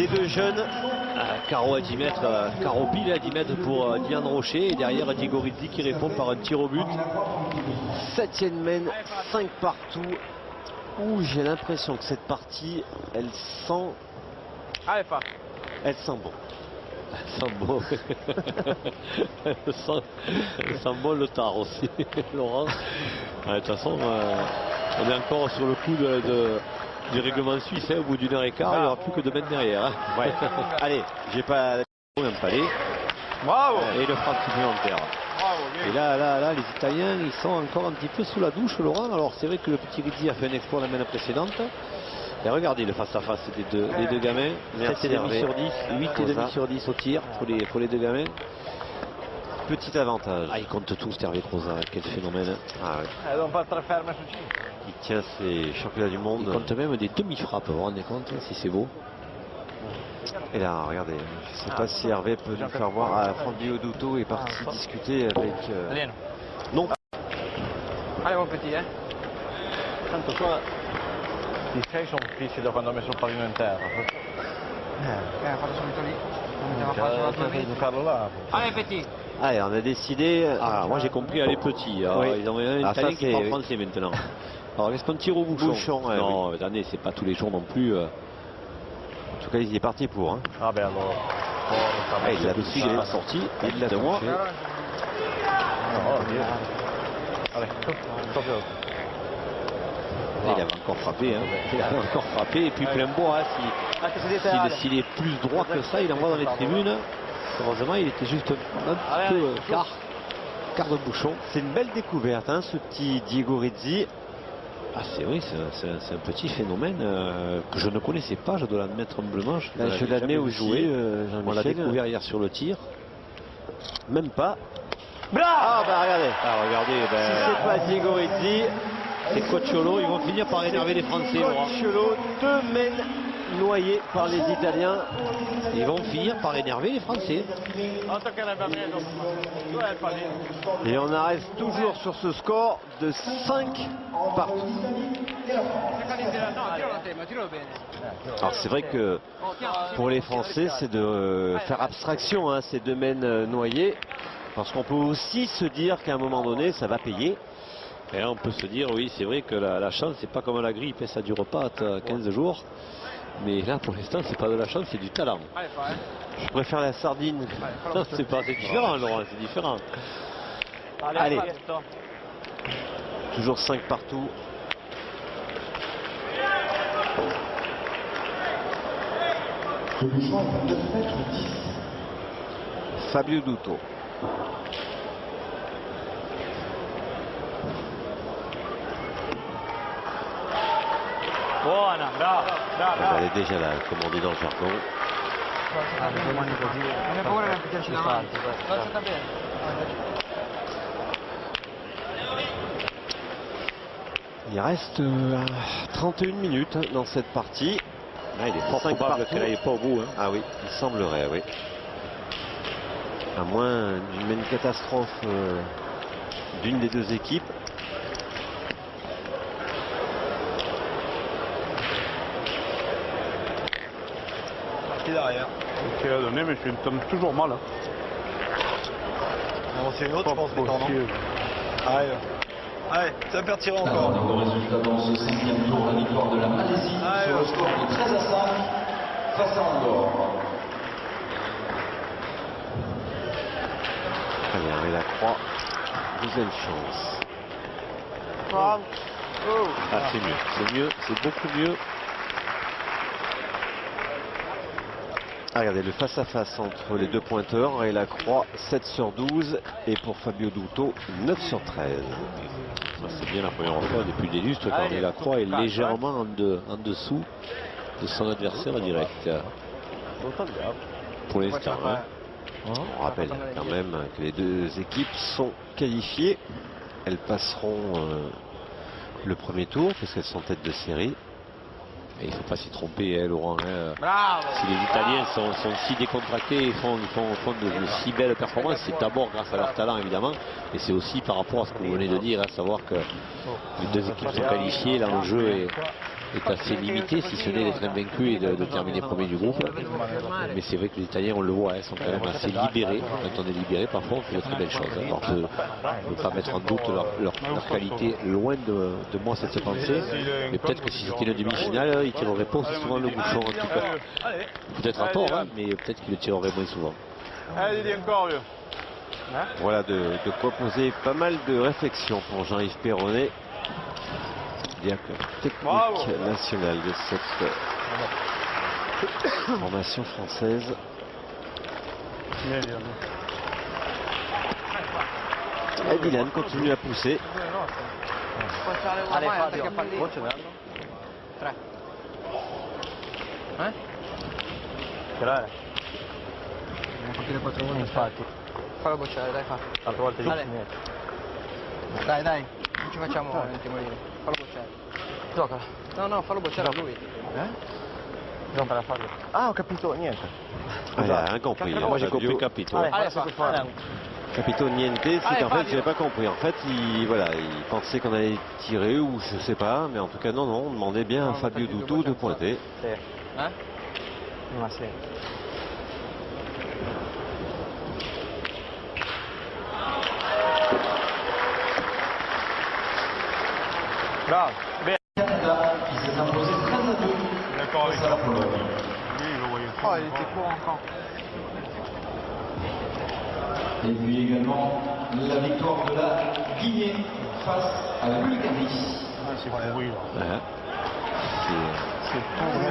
des deux jeunes. Caro à 10 mètres, Caro pile à 10 mètres pour Diane Rocher. Et derrière Diego Rizzi qui répond par un tir au but. 7e mène, 5 partout. Ouh, j'ai l'impression que cette partie, elle sent bon. Elle sent bon. Elle sent bon le tard aussi, Laurent. De toute façon, on est encore sur le coup du règlement suisse. Au bout d'une heure et quart, il n'y aura plus que 2 mètres derrière. Ouais. Allez, j'ai pas Un palais. Bravo. Et le frappe supplémentaire. Et là, les Italiens, ils sont encore un petit peu sous la douche, Laurent. Alors, c'est vrai que le petit Rizzi a fait un exploit la semaine précédente. Et regardez le face-à-face des deux gamins. 7,5 sur 10, 8,5 sur 10 au tir pour les deux gamins. Petit avantage. Ils comptent tous, Hervé Croza. Quel phénomène. Il tient ses championnats du monde. Il compte même des demi-frappes, vous vous rendez compte, si c'est beau. Et là, regardez, je ne sais pas si Hervé peut nous faire voir. Fabio Duto est parti discuter avec... Non. Allez mon petit, Tanto qua i 6 sono fissi da quando ho messo il pallino in terra. Fatto subito lì. Di farlo là. Allez petit. Allez, on a décidé... moi j'ai compris, elle est petit. Ils ont un Italien qui parle français maintenant. Alors est-ce qu'on tire au bouchon? Non, attendez, c'est pas tous les jours non plus. En tout cas, il est parti pour. Ah ben alors. Il l'a touché, il est sorti. Il l'a touché. Allez, Il avait encore frappé. Il avait encore frappé. Et puis plein bois. S'il est plus droit que ça, il envoie dans les tribunes. Heureusement, il était juste un petit peu quart de bouchon. C'est une belle découverte, ce petit Diego Rizzi. C'est vrai, c'est un petit phénomène que je ne connaissais pas, je dois l'admettre humblement. Je l'admets aussi, on l'a découvert hier sur le tir. Même pas. Regardez. Regardez, si c'est pas Diego Rizzi, c'est Cocciolo. Ils vont finir par énerver les Français. Cocciolo, 2 mènes noyés par les Italiens. Ils vont finir par énerver les Français. Et on reste toujours sur ce score de 5 partout. Alors c'est vrai que pour les Français, c'est de faire abstraction, ces 2 mènes noyés. Parce qu'on peut aussi se dire qu'à un moment donné, ça va payer. Et là, on peut se dire, oui, c'est vrai que la chance, c'est pas comme la grippe, ça dure pas 15 jours. Mais là, pour l'instant, c'est pas de la chance, c'est du talent. Je préfère la sardine. Non, c'est différent, Laurent, c'est différent. Allez. Toujours 5 partout. Fabio Duto. Buona, bravo. Elle est déjà là, comme on dit dans le jargon. Il reste 31 minutes dans cette partie. Il est fort probable qu'elle n'aille pas au bout. Ah oui, il semblerait, oui. À moins d'une catastrophe d'une des deux équipes. Derrière. C'est à donner, mais je me tombe toujours mal. C'est une autre, je pense, Allez, ça va faire tirer encore. Le résultat dans ce 5e tour, la victoire de la Malaisie sur le score de 13 à 5 face à Andorre. Allez, et la croix, deuxième chance. C'est mieux, c'est beaucoup mieux. Regardez le face-à-face entre les deux pointeurs et la croix 7 sur 12 et pour Fabio Duto 9 sur 13. C'est bien la première fois depuis des lustres quand la croix est légèrement en dessous de son adversaire direct. Pour l'instant. On rappelle quand même que les deux équipes sont qualifiées. Elles passeront le premier tour puisqu'elles sont tête de série. Et il ne faut pas s'y tromper, Laurent. Si les Italiens sont si décontractés et font de si belles performances, c'est d'abord grâce à leur talent, évidemment. Et c'est aussi par rapport à ce que vous venez de dire, à savoir que les deux équipes sont qualifiées. Là, le jeu est assez limité, si ce n'est d'être invaincu et de terminer premier du groupe. Mais c'est vrai que les Italiens, on le voit, sont quand même assez libérés. Quand on est libéré, parfois on fait de très belles choses. Alors je ne veux pas mettre en doute leur qualité, loin de moi cette pensée. Mais peut-être que si c'était une demi-finale, ils tireraient pas aussi souvent le bouchon en tout cas. Peut-être à tort, hein, mais peut-être qu'ils le tireraient moins souvent. Allez, encore mieux. Voilà de quoi poser pas mal de réflexions pour Jean-Yves Perronnet, directeur technique national de cette formation française. Et Dylan continue à pousser. Allez, Fabio. Fallo bocciare, dai, fa. Altre volte dici Ale. niente. Dai, dai, non ci facciamo intimorire. Fallo bocciare. Gioca. No, fallo bocciare a lui. Gioca la Fabio. Ah, ho capito niente. Ah, il a rien compris. Moi j'ai compris Capito. Allez, fa. Capito niente, c'est Allez, qu'en fait Fabio. j'ai pas compris. En fait il pensait qu'on allait tirer ou je sais pas, mais en tout cas non, on demandait bien à Fabio Dutu de pointer. Sì. Hein? Ma sì. Bravo. Bene. Canada qui s'est imposé 13-2. D'accord avec face à la Pologne. Oh, il était court encore. Et puis également la victoire de la Guinée face à la Bulgarie. C'est pourri là. Voilà. C'est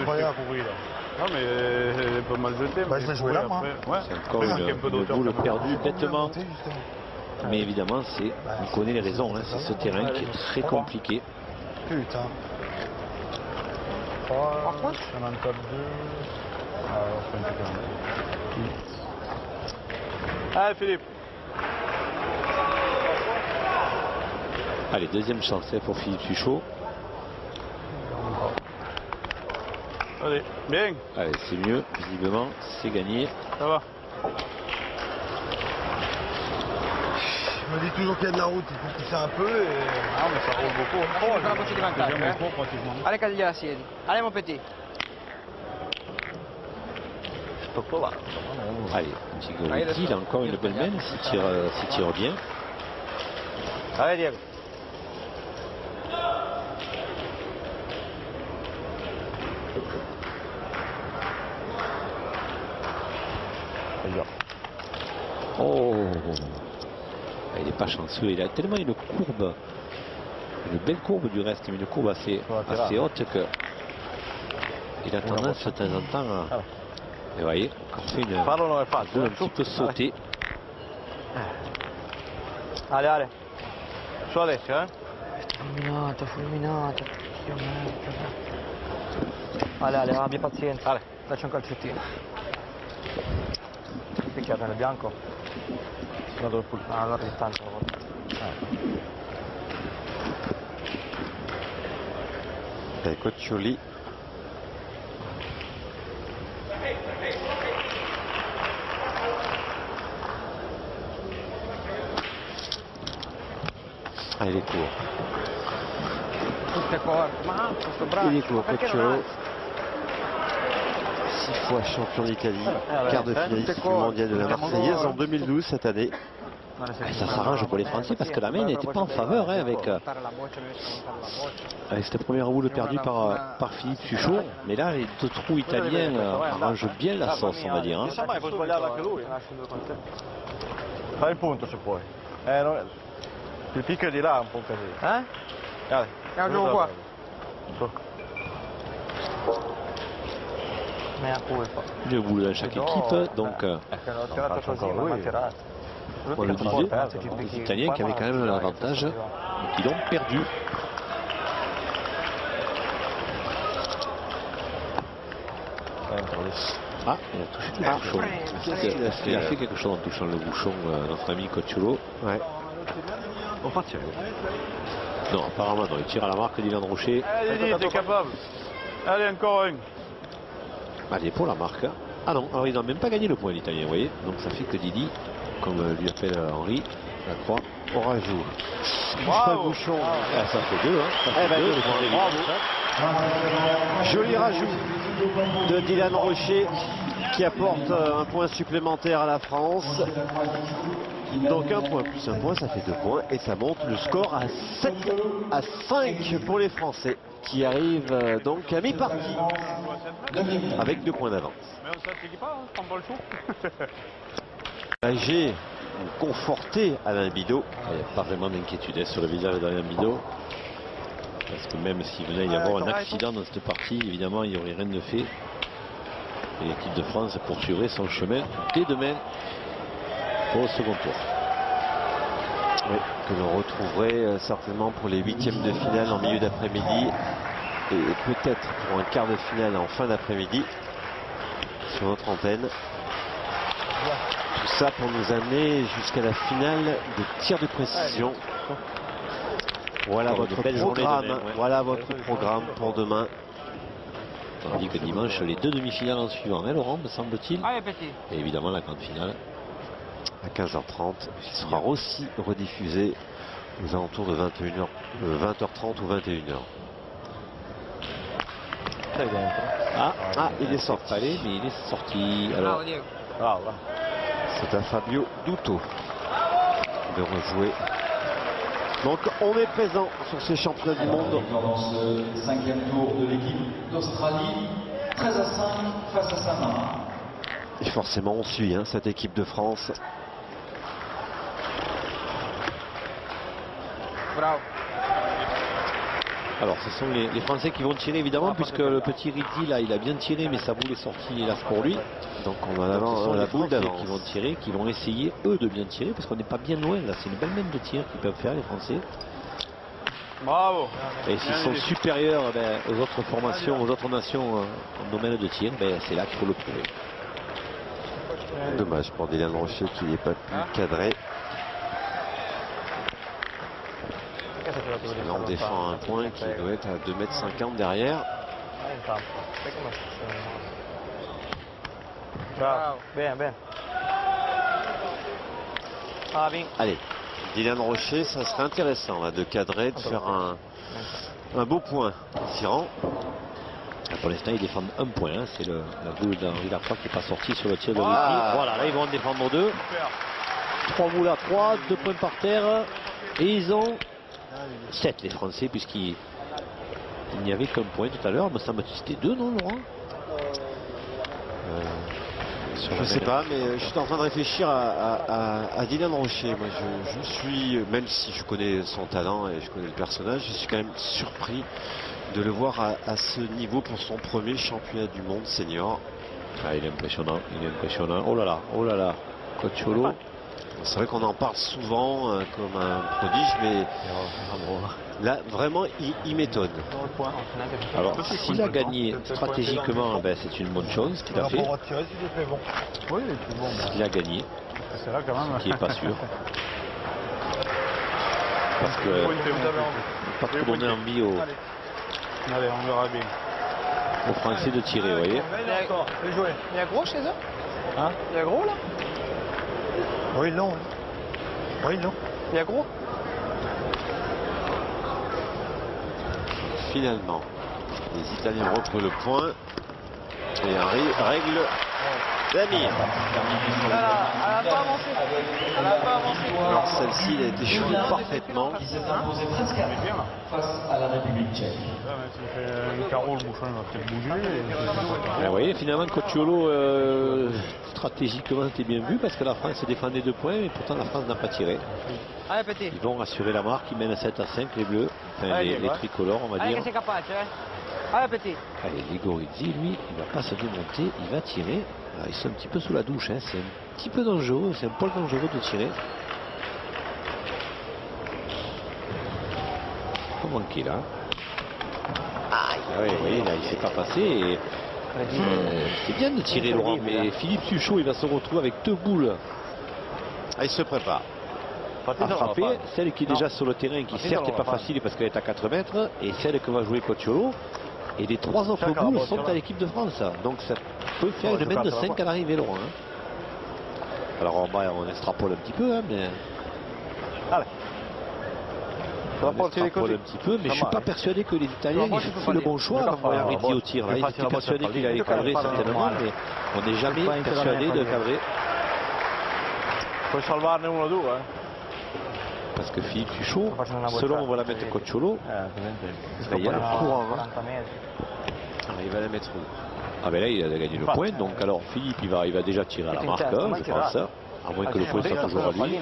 incroyable pourri là. Non mais elle est pas mal jetée. Bah, je l'ai joué là, moi. Ouais. C'est encore Après, un peu une d'auteur, boule quand même. perdue bêtement. Justement. Mais évidemment, on connaît les raisons. C'est ce terrain qui est très compliqué. Putain. 3, 52. Ah, on fait un peu quand même. Allez, Philippe. Allez, deuxième chance pour Philippe Suchot. Allez, bien. Allez, c'est mieux, visiblement, c'est gagné. Ça va. Je me dis toujours qu'il y a de la route, il faut pousser un peu et... Ah, mais ça roule beaucoup. Lasciami ancora un po' di vantaggio, Deuxième eh. tour, pratiquement. Allez, cadi gliela siedi. Allez, mon petit. Tocco là. Allez, petit Goretti, il a encore une belle main, s'il tire bien. Allez, Diego. Oh, il n'est pas chanceux, il a tellement une courbe, une belle courbe du reste, mais une courbe assez haute que il a tendance de temps en temps à... Et vous voyez, encore fait une Fallo non è un facile. petit peu sauter. Allez, allez. Su Alessio, eh. Fulminato. Ale, abbi pazienza. Ale, dacci un calcettino. Picchiato nel bianco. No, dove pulsare? Ah, allora tanto. Et Coccioli. Ah, il est court. Tutte corte. Ma questo braccio. Il est court, ma perché non Cocciolo. alzi? 6 fois champion d'Italie, ouais, quart de hein, finaliste c'est du quoi mondial de la Marseillaise en 2012 cette année. Et ça s'arrange pour les Français parce que la main n'était pas en faveur avec cette première boule perdue par Philippe Suchot. Mais là, les deux trous italiens arrangent bien la sauce, on va dire. Hein. Chissà mai, può sbagliare anche lui. Fai il punto se puoi. Il picchio di là è un po' un casino. Dai. Andiamo qua. Une boule dans chaque équipe, donc L'ho tirato così, ma l'ha tirato. on le disait, les Italiens qui avaient quand même l'avantage, mais qui l'ont perdu. Ah, il a touché le bouchon. Il a fait quelque chose en touchant le bouchon, notre ami Cocciolo. Ouais. On va tirer. Non, apparemment non, il tire à la marque d'Ilan Rocher. Allez, Didi, t'es capable. Allez, encore une. Allez, pour la marque. Ah non, alors il n'a même pas gagné le point l'Italien, vous voyez. Donc ça fait que Didi, comme lui appelle Henri, la croix orageux. Touche pas le bouchon. Ah, ça fait deux, hein. Ça fait deux, le point des Bravo. Lions. Joli rajout de Dylan Rocher qui apporte un point supplémentaire à la France. Donc un point plus un point, ça fait 2 points et ça monte le score à 7-5 pour les Français qui arrivent donc à mi-partie avec 2 points d'avance. Mais on s'applique pas, on prend pas le chaud. J'ai conforté Alain Bidot. Il n'y a pas vraiment d'inquiétude sur le visage d'Alain Bidot. Parce que même s'il venait y avoir un accident dans cette partie, évidemment, il n'y aurait rien de fait. Et l'équipe de France poursuivrait son chemin dès demain au second tour. Oui, que l'on retrouverait certainement pour les 8e de finale en milieu d'après-midi et peut-être pour un quart de finale en fin d'après-midi sur notre antenne. Tout ça pour nous amener jusqu'à la finale des tirs de précision. Voilà votre programme. Demain, ouais. Voilà votre programme pour demain. On dit que dimanche, les 2 demi-finales en suivant, hein, Laurent, me semble-t-il. Et évidemment la grande finale. À 15h30, qui sera aussi rediffusé aux alentours de 21h, 20h30 ou 21h. Il est sorti. Mais il est sorti. Alors, c'est à Fabio Duto de rejouer. Donc on est présent sur ces championnats du monde. Dans ce 5e tour de l'équipe d'Australie, 13-5 face à Saint-Marin. Et forcément on suit cette équipe de France. Bravo. alors ce sont les Français qui vont tirer évidemment, puisque le petit Rizzi là, il a bien tiré, mais sa boule est sortie hélas pour lui. Donc on a la boule d'avance qui vont tirer, qui vont essayer eux de bien tirer, parce qu'on n'est pas bien loin là. C'est une belle même de tir qu'ils peuvent faire les Français. Bravo. Et s'ils sont supérieurs aux autres formations, aux autres nations en domaine de tir, c'est là qu'il faut le prouver. Dommage pour Dylan Rocher qu'il n'ait pas pu cadrer. Là on défend un point qui doit être à 2,50 m derrière. Allez, Dylan Rocher, ça serait intéressant là, de cadrer, de faire un beau point tirant. Pour l'instant, ils défendent un point. C'est la boule d'Henri Lacroix qui n'est pas sortie sur le tir de Rizzi. Voilà, là ils vont en défendre 2. 3 boules à 3, 2 points par terre. Et ils ont 7 les Français, puisqu'il n'y avait qu'un point tout à l'heure. Me semble-t-il c'était 2, non Laurent? Je sais pas, mais je suis en train de réfléchir à Dylan Rocher. Moi, je suis, même si je connais son talent et je connais le personnage, je suis quand même surpris de le voir à ce niveau pour son premier championnat du monde senior. Il est impressionnant, Oh là là, Cocciolo. C'est vrai qu'on en parle souvent comme un prodige, mais là, vraiment, il m'étonne. Alors, s'il a gagné stratégiquement, c'est une bonne chose qu'il a fait. Il a gagné, ce qui n'est pas sûr. Parce que pas trop donner envie Allez, on verra bien. aux Français de tirer, vous voyez. Il y a gros chez eux? Il y a gros là? Oui, non. Oui, non. Il y a gros? Finalement, les Italiens reprennent le point et un règle d'Amir. Elle n'a pas avancé. Elle n'a pas avancé. Alors celle-ci, elle a été jouée parfaitement. Qui s'est imposé presque à rien face à la République tchèque. Tu me fais un carreau, le bouchon il va peut-être bouger. Vous voyez, finalement, Cocciolo, stratégiquement, c'était bien vu, parce que la France défendait 2 points, mais pourtant la France n'a pas tiré. Allez, petit. Ils vont assurer la marque, ils mènent à 7-5, les bleus, enfin les tricolores, on va Allez, dire. que c'est capable, allez, petit. Allez, Ligorizzi, lui, il va pas se démonter, il va tirer. Alors, ils sont un petit peu sous la douche, c'est un petit peu dangereux, c'est un poil dangereux de tirer. Pas manqué là. Oui, oui, là il s'est pas passé. Et, c'est bien de tirer Laurent, mais Philippe Suchot il va se retrouver avec 2 boules. Il se prépare À frapper, celle qui est déjà sur le terrain, qui certes n'est pas facile parce qu'elle est à 4 mètres, et celle que va jouer Cocciolo. Et les 3 autres boules sont à l'équipe de France. Donc ça peut faire une mètre de 5 à l'arrivée, Laurent. Alors on extrapole un petit peu, mais. Allez. un petit peu, mais je suis pas persuadé que les Italiens aient fait le bon choix d'envoyer Henry au tir. Là, ils étaient persuadés qu'il allait cadrer certainement, mais on n'est jamais persuadé de cadrer. Puoi salvarne 1-2, Parce que Philippe Suchot, selon on va la mettre Cocciolo, il y a le courant. Il va la mettre où? Ah ben là il a gagné le point, donc alors Philippe il va déjà tirer à la marque, je pense, à moins que le point soit toujours à lui.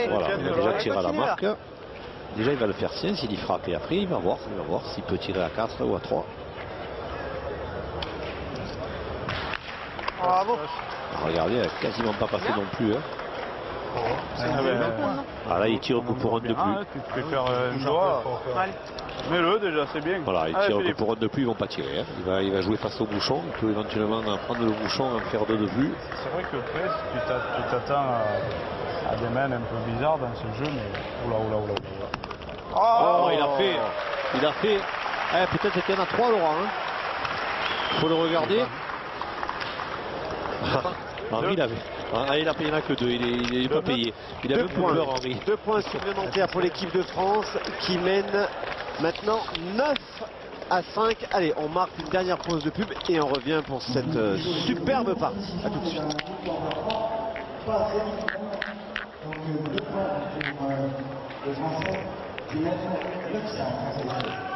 Voilà, il a déjà tiré à la marque. Déjà il va le faire sien s'il y frappe et après il va voir s'il peut tirer à 4 ou à 3. Bravo. Regardez, elle n'a quasiment pas passé non plus. Ah là il tire au coup pour un de plus. Tu peux faire une joie. Mets-le déjà, c'est bien. Voilà, il tire au coup pour un de plus, ils vont pas tirer. Il va jouer face au bouchon, il peut éventuellement prendre le bouchon et en faire 2 de plus. C'est vrai que presque tu t'attends à des mains un peu bizarres dans ce jeu, mais oula. Oh, il a fait. Peut-être qu'il y en a 3 Laurent. Faut le regarder. Henry il n'y en a que 2, il n'est pas payé. Il a 2 points, Henry. 2 points supplémentaires pour l'équipe de France qui mène maintenant 9-5. Allez, on marque une dernière pause de pub et on revient pour cette superbe partie. A tout de suite. Donc 2 points pour les Français qui mènent 9-5.